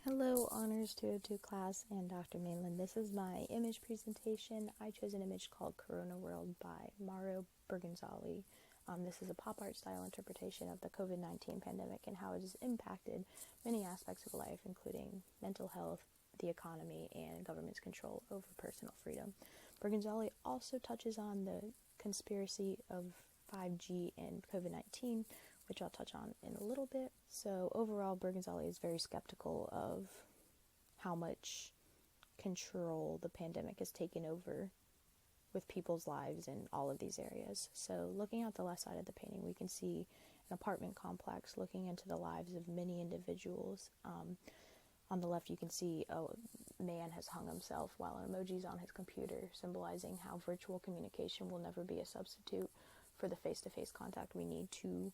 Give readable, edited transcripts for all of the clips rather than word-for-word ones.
Hello, Honors 202 class and Dr. Mainland. This is my image presentation. I chose an image called Corona World by Mauro Bergonzoli. This is a pop art style interpretation of the COVID-19 pandemic and how it has impacted many aspects of life, including mental health, the economy, and government's control over personal freedom. Bergonzoli also touches on the conspiracy of 5G and COVID-19, which I'll touch on in a little bit. So overall, Bergonzoli is very skeptical of how much control the pandemic has taken over with people's lives in all of these areas. So looking at the left side of the painting, we can see an apartment complex looking into the lives of many individuals. On the left, you can see a man has hung himself while an emoji is on his computer, symbolizing how virtual communication will never be a substitute for the face-to-face contact we need to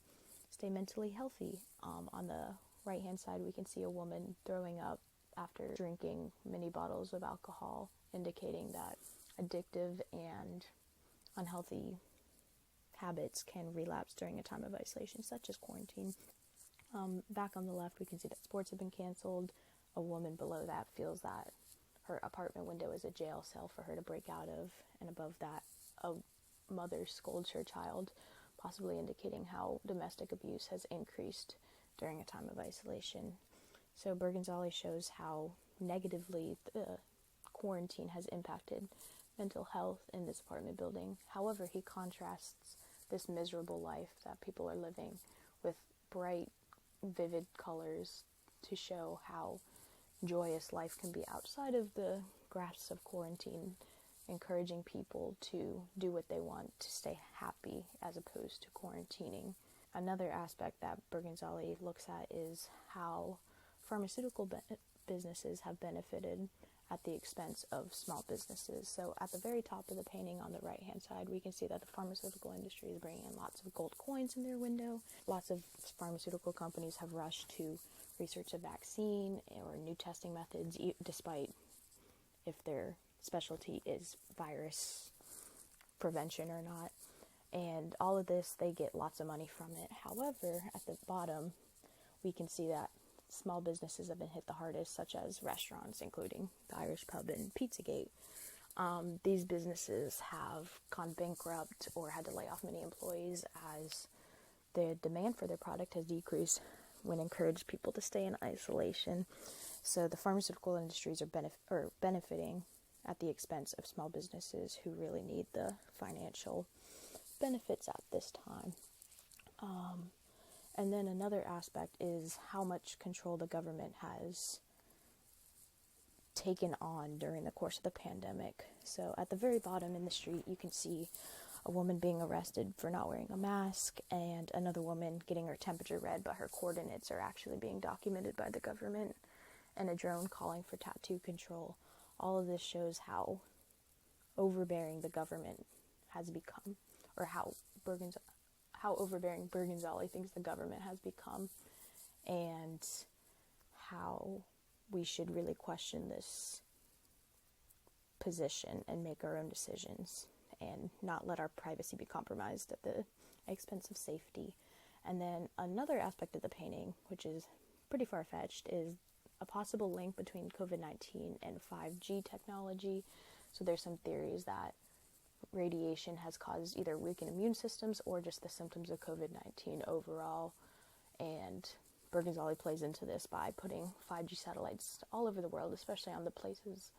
stay mentally healthy. On the right-hand side, we can see a woman throwing up after drinking many bottles of alcohol, indicating that addictive and unhealthy habits can relapse during a time of isolation, such as quarantine. Back on the left, we can see that sports have been canceled. A woman below that feels that her apartment window is a jail cell for her to break out of, and above that, a mother scolds her child, possibly indicating how domestic abuse has increased during a time of isolation. So Bergonzoli shows how negatively the quarantine has impacted mental health in this apartment building. However, he contrasts this miserable life that people are living with bright, vivid colors to show how joyous life can be outside of the grasp of quarantine, encouraging people to do what they want to stay happy as opposed to quarantining. Another aspect that Bergonzoli looks at is how pharmaceutical businesses have benefited at the expense of small businesses. So at the very top of the painting on the right hand side, we can see that the pharmaceutical industry is bringing in lots of gold coins in their window. Lots of pharmaceutical companies have rushed to research a vaccine or new testing methods, despite if their specialty is virus prevention or not. And all of this, they get lots of money from it. However, at the bottom, we can see that small businesses have been hit the hardest, such as restaurants, including the Irish Pub and Pizzagate. These businesses have gone bankrupt or had to lay off many employees as the demand for their product has decreased when encouraged people to stay in isolation. So the pharmaceutical industries are benefiting at the expense of small businesses who really need the financial benefits at this time. And then another aspect is how much control the government has taken on during the course of the pandemic. So at the very bottom in the street, you can see a woman being arrested for not wearing a mask and another woman getting her temperature read, but her coordinates are actually being documented by the government, and a drone calling for tattoo control. All of this shows how overbearing the government has become, or how overbearing Bergonzoli thinks the government has become, and how we should really question this position and make our own decisions and not let our privacy be compromised at the expense of safety. And then another aspect of the painting, which is pretty far-fetched, is a possible link between COVID-19 and 5G technology. So there's some theories that radiation has caused either weakened immune systems or just the symptoms of COVID-19 overall. And Bergonzoli plays into this by putting 5G satellites all over the world, especially on the places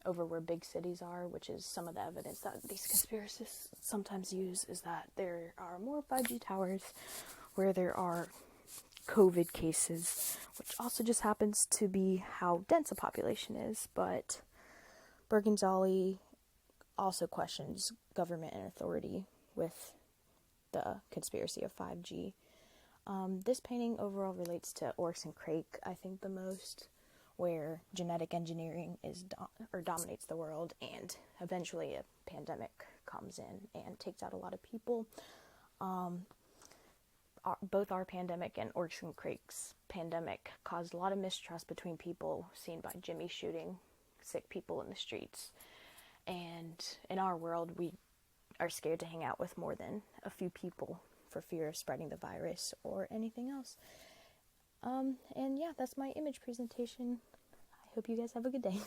over where big cities are, which is some of the evidence that these conspiracists sometimes use, is that there are more 5G towers where there are COVID cases, which also just happens to be how dense a population is. But Bergonzoli also questions government and authority with the conspiracy of 5G. This painting overall relates to Oryx and Crake, I think, the most, where genetic engineering dominates the world, and eventually a pandemic comes in and takes out a lot of people. Both our pandemic and Oryx and Crake's pandemic caused a lot of mistrust between people, seen by Jimmy shooting sick people in the streets. And in our world, we are scared to hang out with more than a few people for fear of spreading the virus or anything else. And yeah, that's my image presentation. I hope you guys have a good day.